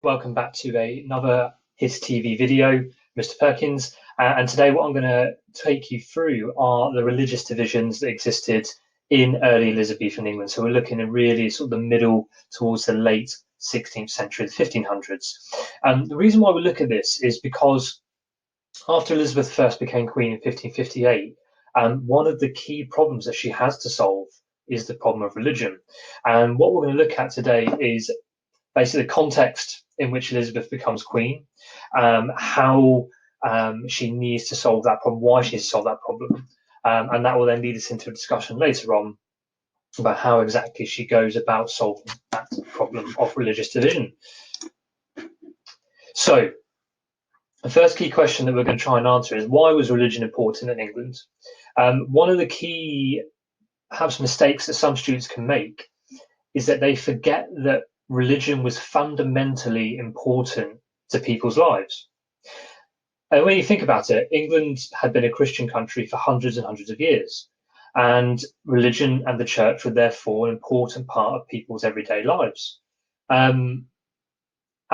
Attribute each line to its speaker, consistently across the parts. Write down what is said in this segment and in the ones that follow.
Speaker 1: Welcome back to another His TV video, Mr. Perkins. And today, what I'm going to take you through are the religious divisions that existed in early Elizabethan England. So we're looking at really sort of the middle towards the late 16th century, the 1500s. The reason why we look at this is because after Elizabeth first became queen in 1558, one of the key problems that she has to solve is the problem of religion. And what we're going to look at today is basically the context in which Elizabeth becomes queen, how she needs to solve that problem, why she needs to solve that problem. And that will then lead us into a discussion later on about how exactly she goes about solving that problem of religious division. So, the first key question that we're going to try and answer is, why was religion important in England? One of the key, perhaps, mistakes that some students can make is that they forget that religion was fundamentally important to people's lives. And when you think about it, England had been a Christian country for hundreds and hundreds of years, and religion and the church were therefore an important part of people's everyday lives. At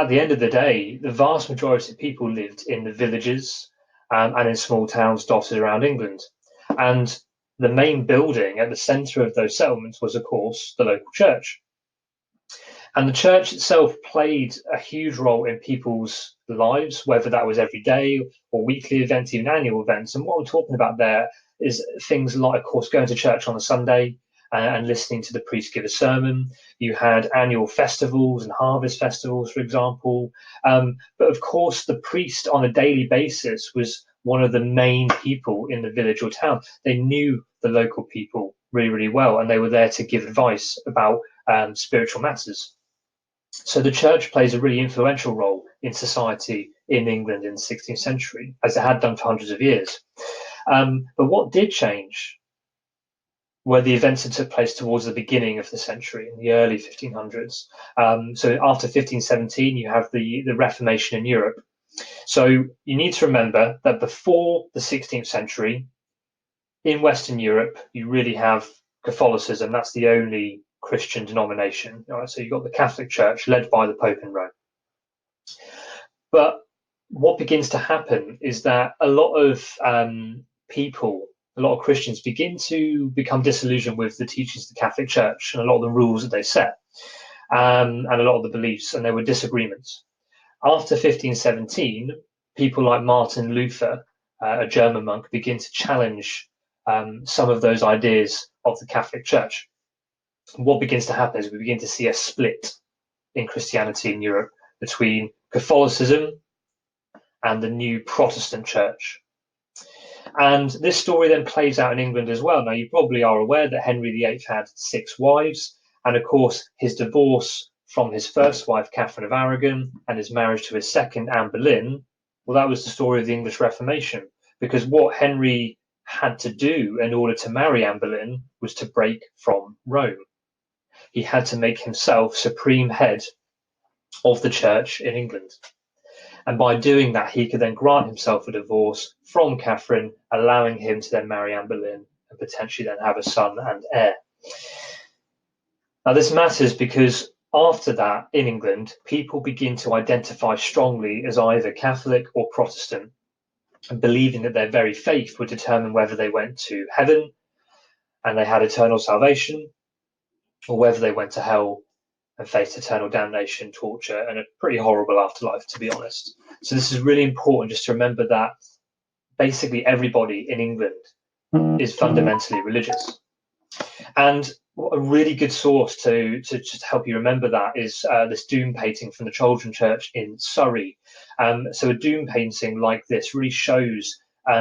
Speaker 1: the end of the day, the vast majority of people lived in the villages and in small towns dotted around England. And the main building at the centre of those settlements was, of course, the local church. And the church itself played a huge role in people's lives, whether that was every day or weekly events, even annual events. And what we're talking about there is things like, of course, going to church on a Sunday and listening to the priest give a sermon. You had annual festivals and harvest festivals, for example. But of course, the priest on a daily basis was one of the main people in the village or town. They knew the local people really, really well, and they were there to give advice about spiritual matters. So the church plays a really influential role in society in England in the 16th century, as it had done for hundreds of years. But what did change were the events that took place towards the beginning of the century, in the early 1500s. So after 1517, you have the Reformation in Europe. So you need to remember that before the 16th century, in Western Europe, you really have Catholicism. That's the only Christian denomination. All right, so you've got the Catholic Church led by the Pope in Rome. But what begins to happen is that a lot of people, a lot of Christians begin to become disillusioned with the teachings of the Catholic Church and a lot of the rules that they set, and a lot of the beliefs, and there were disagreements. After 1517, people like Martin Luther, a German monk, begin to challenge some of those ideas of the Catholic Church. What begins to happen is we begin to see a split in Christianity in Europe between Catholicism and the new Protestant church. And this story then plays out in England as well. Now, you probably are aware that Henry VIII had 6 wives, and of course, his divorce from his first wife, Catherine of Aragon, and his marriage to his second, Anne Boleyn, well, that was the story of the English Reformation, because what Henry had to do in order to marry Anne Boleyn was to break from Rome. He had to make himself supreme head of the church in England. And by doing that, he could then grant himself a divorce from Catherine, allowing him to then marry Anne Boleyn and potentially then have a son and heir. Now, this matters because after that, in England, people begin to identify strongly as either Catholic or Protestant, and believing that their very faith would determine whether they went to heaven and they had eternal salvation, or whether they went to hell and faced eternal damnation, torture, and a pretty horrible afterlife, to be honest. So this is really important just to remember that basically everybody in England is fundamentally religious. And a really good source to just help you remember that is this doom painting from the Children Church in Surrey. So a doom painting like this really shows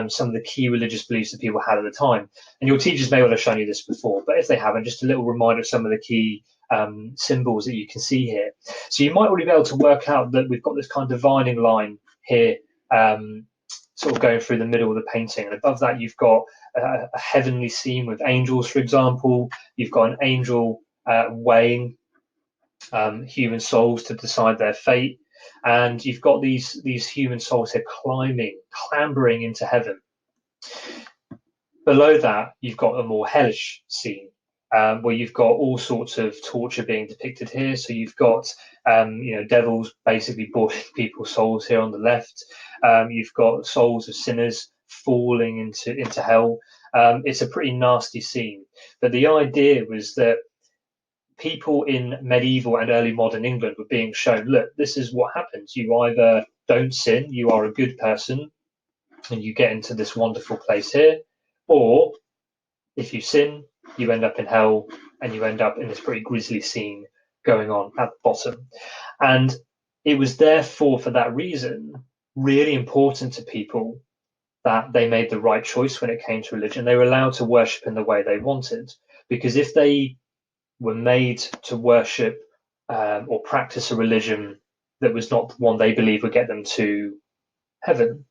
Speaker 1: some of the key religious beliefs that people had at the time. And your teachers may well have shown you this before, but if they haven't, just a little reminder of some of the key symbols that you can see here. So you might already be able to work out that we've got this kind of dividing line here, sort of going through the middle of the painting. And above that, you've got a heavenly scene with angels, for example. You've got an angel weighing human souls to decide their fate. And you've got these human souls here clambering into heaven. Below that, you've got a more hellish scene where you've got all sorts of torture being depicted here. So you've got devils basically boarding people's souls here on the left. You've got souls of sinners falling into hell. It's a pretty nasty scene. But the idea was that people in medieval and early modern England were being shown, look, this is what happens. You either don't sin, you are a good person, and you get into this wonderful place here, or if you sin, you end up in hell, and you end up in this pretty grisly scene going on at the bottom. And it was therefore, for that reason, really important to people that they made the right choice when it came to religion. They were allowed to worship in the way they wanted, because if they were made to worship or practice a religion that was not the one they believed would get them to heaven,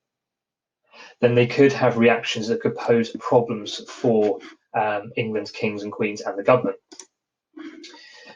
Speaker 1: then they could have reactions that could pose problems for England's kings and queens and the government.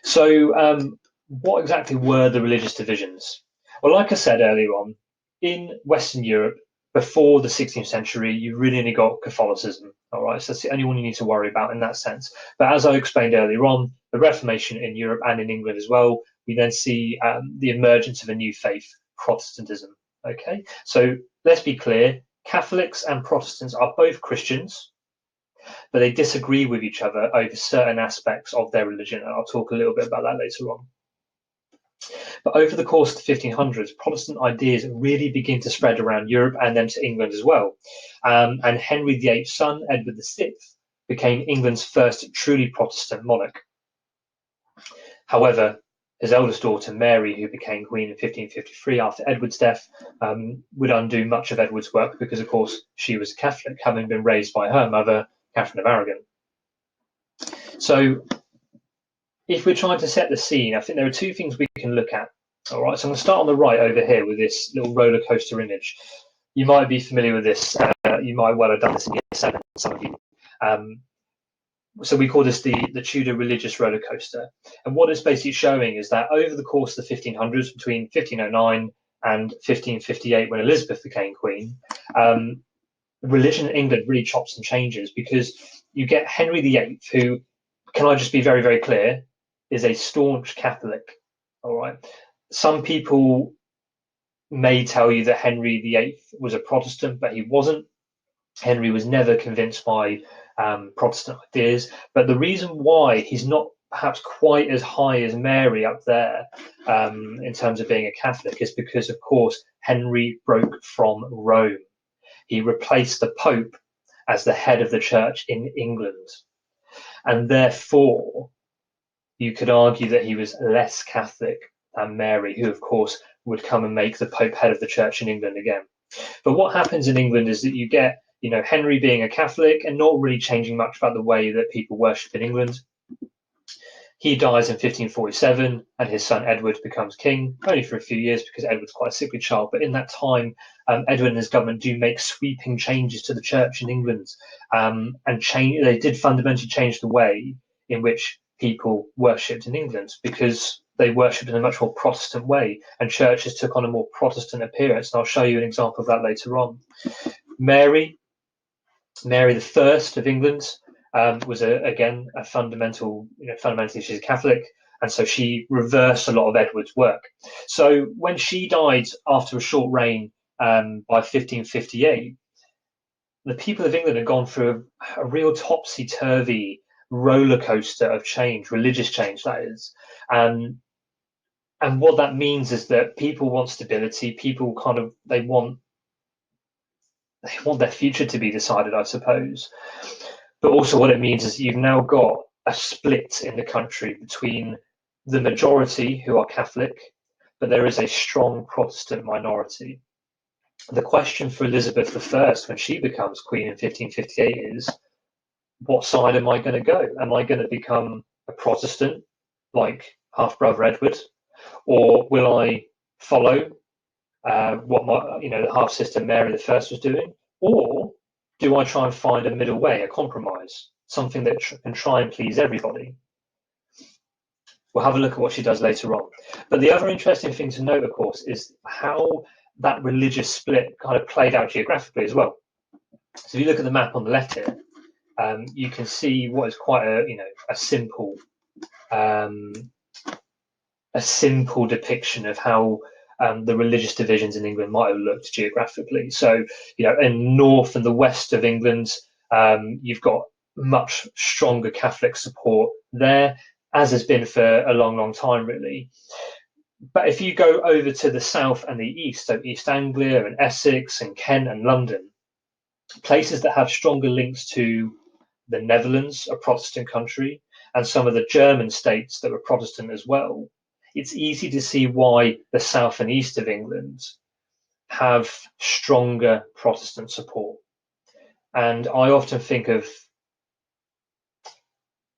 Speaker 1: So what exactly were the religious divisions? Well, like I said earlier on, in Western Europe, before the 16th century, you really only got Catholicism. All right, so that's the only one you need to worry about in that sense. But as I explained earlier on, the Reformation in Europe and in England as well, we then see the emergence of a new faith, Protestantism. Okay, so let's be clear, Catholics and Protestants are both Christians, but they disagree with each other over certain aspects of their religion, and I'll talk a little bit about that later on. But over the course of the 1500s, Protestant ideas really begin to spread around Europe and then to England as well. And Henry VIII's son, Edward VI, became England's first truly Protestant monarch. However, his eldest daughter, Mary, who became queen in 1553 after Edward's death, would undo much of Edward's work because, of course, she was a Catholic, having been raised by her mother, Catherine of Aragon. So if we're trying to set the scene, I think there are two things we can look at. All right, so I'm going to start on the right over here with this little roller coaster image. You might be familiar with this. You might well have done this in year 7, some of you. So we call this the Tudor religious roller coaster. And what it's basically showing is that over the course of the 1500s, between 1509 and 1558, when Elizabeth became queen, religion in England really chops and changes, because you get Henry VIII, who, can I just be very, very clear, is a staunch Catholic. All right. Some people may tell you that Henry VIII was a Protestant, but he wasn't. Henry was never convinced by Protestant ideas. But the reason why he's not perhaps quite as high as Mary up there in terms of being a Catholic is because, of course, Henry broke from Rome. He replaced the Pope as the head of the church in England. And therefore, you could argue that he was less Catholic than Mary, who, of course, would come and make the Pope head of the church in England again. But what happens in England is that you get, Henry being a Catholic and not really changing much about the way that people worship in England. He dies in 1547, and his son Edward becomes king, only for a few years because Edward's quite a sickly child. But in that time, Edward and his government do make sweeping changes to the church in England, and they did fundamentally change the way in which people worshipped in England, because they worshipped in a much more Protestant way, and churches took on a more Protestant appearance. And I'll show you an example of that later on. Mary the First of England was again a fundamentally she's a Catholic, and so she reversed a lot of Edward's work. So when she died after a short reign by 1558, the people of England had gone through a real topsy-turvy roller coaster of change, religious change, that is. And what that means is that people want stability. People they want their future to be decided, I suppose. But also what it means is you've now got a split in the country between the majority, who are Catholic, but there is a strong Protestant minority. The question for Elizabeth I, when she becomes queen in 1558, is, what side am I going to go? Am I going to become a Protestant, like half-brother Edward, or will I follow what the half-sister Mary I was doing, or do I try and find a middle way, a compromise, something that can try and please everybody? We'll have a look at what she does later on. But the other interesting thing to note, of course, is how that religious split kind of played out geographically as well. So if you look at the map on the left here, you can see what is quite a simple depiction of how the religious divisions in England might have looked geographically. So, in north and the west of England, you've got much stronger Catholic support there, as has been for a long, long time, really. But if you go over to the south and the east, so East Anglia and Essex and Kent and London, places that have stronger links to the Netherlands, a Protestant country, and some of the German states that were Protestant as well, it's easy to see why the south and east of England have stronger Protestant support. And I often think of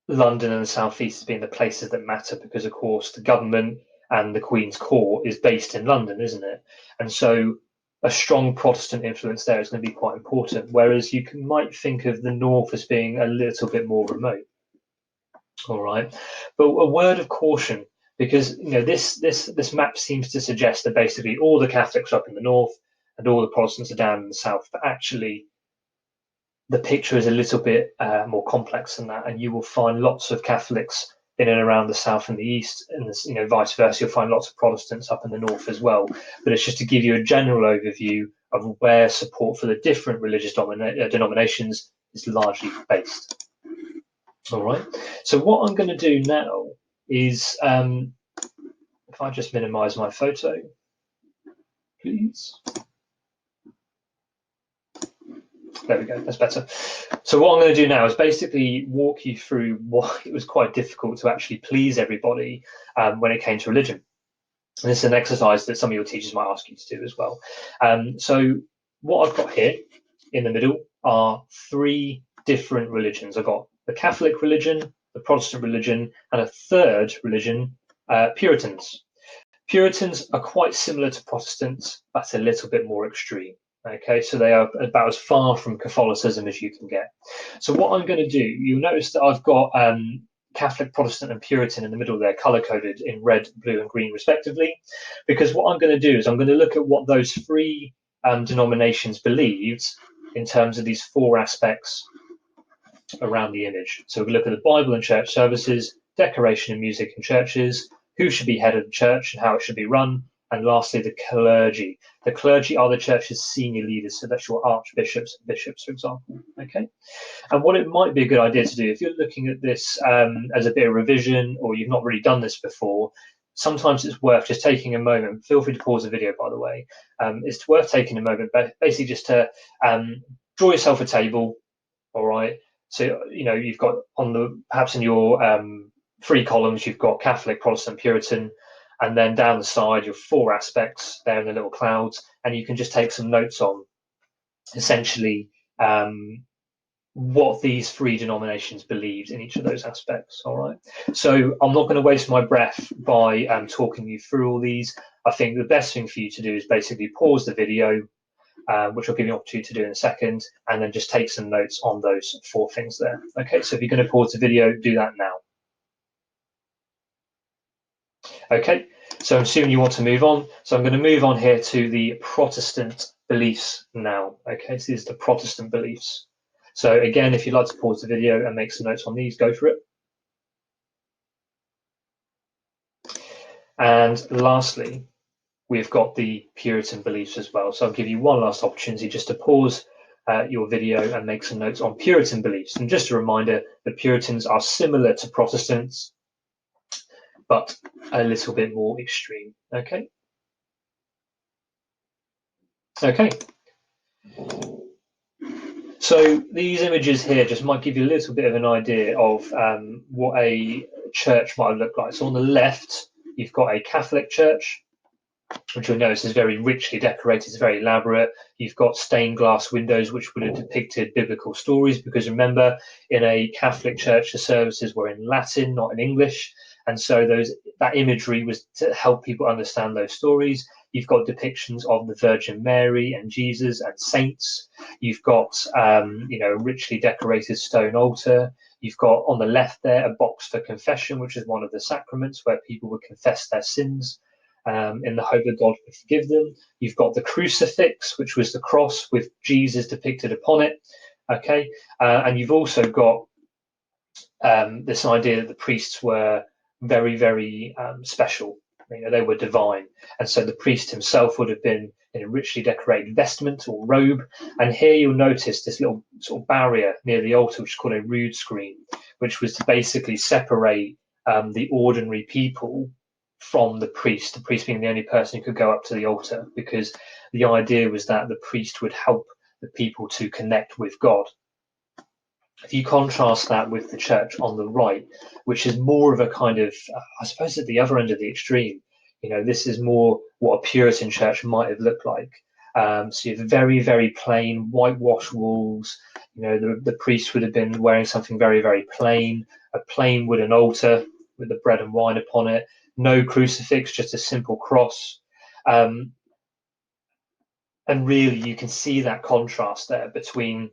Speaker 1: London and the southeast as being the places that matter because, of course, the government and the Queen's Court is based in London, isn't it? And so a strong Protestant influence there is going to be quite important, whereas you might think of the north as being a little bit more remote. All right, but a word of caution, because this map seems to suggest that basically all the Catholics are up in the north and all the Protestants are down in the south, but actually the picture is a little bit more complex than that, and you will find lots of Catholics in and around the south and the east, and vice versa. You'll find lots of Protestants up in the north as well. But it's just to give you a general overview of where support for the different religious denominations is largely based. All right. So what I'm going to do now is, if I just minimize my photo, please. There we go, that's better. So what I'm going to do now is basically walk you through why it was quite difficult to actually please everybody when it came to religion. And this is an exercise that some of your teachers might ask you to do as well. So what I've got here in the middle are three different religions. I've got the Catholic religion, the Protestant religion, and a third religion, Puritans. Puritans are quite similar to Protestants, but a little bit more extreme. Okay, so they are about as far from Catholicism as you can get. So what I'm going to do, you'll notice that I've got Catholic, Protestant, and Puritan in the middle there, color-coded in red, blue, and green, respectively, because what I'm going to do is I'm going to look at what those three denominations believed in terms of these four aspects around the image. So we look at the Bible and church services, decoration and music in churches, who should be head of the church and how it should be run, and lastly, the clergy. The clergy are the church's senior leaders, so that's your archbishops and bishops, for example. Okay, and what it might be a good idea to do, if you're looking at this as a bit of revision, or you've not really done this before, sometimes it's worth just taking a moment. Feel free to pause the video, by the way. It's worth taking a moment, but basically just to draw yourself a table. All right. So you've got perhaps in your three columns, you've got Catholic, Protestant, Puritan, and then down the side, your four aspects there in the little clouds, and you can just take some notes on essentially what these three denominations believed in each of those aspects. All right. So I'm not going to waste my breath by talking you through all these. I think the best thing for you to do is basically pause the video, which I'll give you an opportunity to do in a second, and then just take some notes on those four things there. Okay, so if you're going to pause the video, do that now. Okay, so I'm assuming you want to move on. So I'm going to move on here to the Protestant beliefs now. Okay, so these are the Protestant beliefs. So again, if you'd like to pause the video and make some notes on these, go for it. And lastly, we've got the Puritan beliefs as well. So I'll give you one last opportunity just to pause your video and make some notes on Puritan beliefs. And just a reminder, the Puritans are similar to Protestants, but a little bit more extreme. Okay. Okay. So these images here just might give you a little bit of an idea of what a church might look like. So on the left, you've got a Catholic church, which you'll notice is very richly decorated, it's very elaborate. You've got stained glass windows, which would have depicted biblical stories, because remember, in a Catholic church, the services were in Latin, not in English. And so that imagery was to help people understand those stories. You've got depictions of the Virgin Mary and Jesus and saints. You've got, a richly decorated stone altar. You've got on the left there a box for confession, which is one of the sacraments where people would confess their sins in the hope that God would forgive them. You've got the crucifix, which was the cross with Jesus depicted upon it. Okay, and you've also got this idea that the priests were very, very special. You know, they were divine, and so the priest himself would have been in a richly decorated vestment or robe. And here you'll notice this little sort of barrier near the altar, which is called a rood screen, which was to basically separate the ordinary people from the priest being the only person who could go up to the altar, because the idea was that the priest would help the people to connect with God. If you contrast that with the church on the right, which is more of a kind of, I suppose, at the other end of the extreme, you know, this is more what a Puritan church might have looked like. So you have very, very plain whitewashed walls. You know, the priest would have been wearing something very, very plain, a plain wooden altar with the bread and wine upon it, no crucifix, just a simple cross. And really, you can see that contrast there between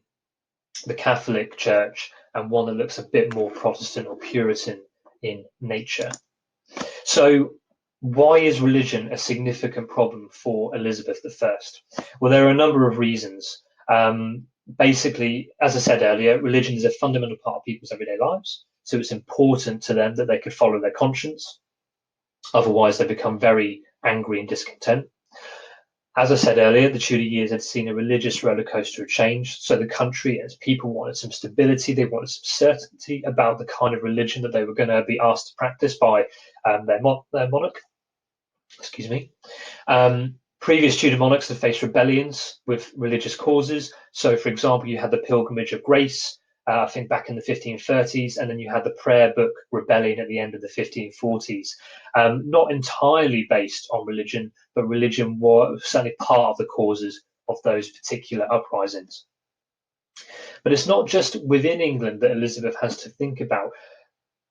Speaker 1: the Catholic Church and one that looks a bit more Protestant or Puritan in nature. So why is religion a significant problem for Elizabeth I? Well, there are a number of reasons. Basically, as I said earlier, religion is a fundamental part of people's everyday lives. So it's important to them that they could follow their conscience. Otherwise, they become very angry and discontent. As I said earlier, the Tudor years had seen a religious rollercoaster of change. So the country and its people wanted some stability. They wanted some certainty about the kind of religion that they were going to be asked to practice by their monarch. Excuse me. Previous Tudor monarchs had faced rebellions with religious causes. So, for example, you had the Pilgrimage of Grace, I think back in the 1530s, and then you had the Prayer Book Rebellion at the end of the 1540s. Not entirely based on religion, but religion was certainly part of the causes of those particular uprisings. But it's not just within England that Elizabeth has to think about.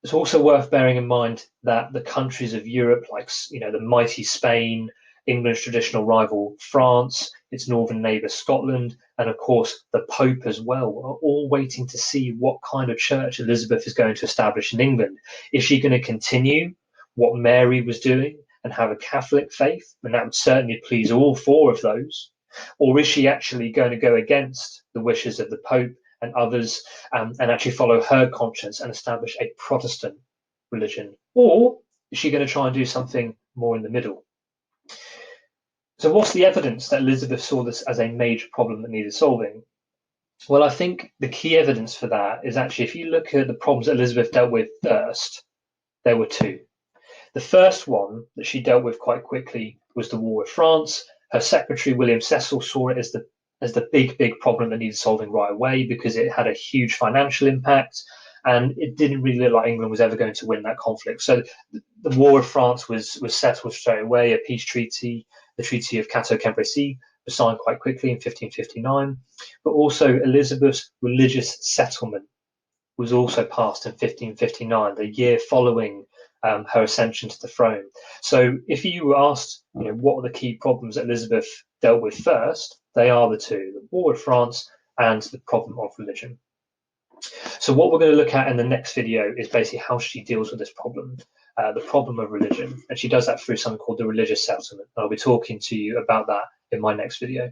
Speaker 1: It's also worth bearing in mind that the countries of Europe, like, you know, the mighty Spain, England's traditional rival France, its northern neighbour Scotland, and of course the Pope as well, are all waiting to see what kind of church Elizabeth is going to establish in England. Is she going to continue what Mary was doing and have a Catholic faith? And that would certainly please all four of those. Or is she actually going to go against the wishes of the Pope and others, and actually follow her conscience and establish a Protestant religion? Or is she going to try and do something more in the middle? So what's the evidence that Elizabeth saw this as a major problem that needed solving? Well, I think the key evidence for that is actually, if you look at the problems that Elizabeth dealt with first, there were two. The first one that she dealt with quite quickly was the war with France. Her secretary, William Cecil, saw it as the big problem that needed solving right away, because it had a huge financial impact, and it didn't really look like England was ever going to win that conflict. So the war with France was settled straight away. A peace treaty, the Treaty of Cateau-Cambrésis, was signed quite quickly in 1559. But also Elizabeth's religious settlement was also passed in 1559, the year following her ascension to the throne. So if you were asked, you know, what are the key problems that Elizabeth dealt with first, they are the two: the war with France and the problem of religion. So what we're going to look at in the next video is basically how she deals with this problem, the problem of religion. And she does that through something called the religious settlement. And I'll be talking to you about that in my next video.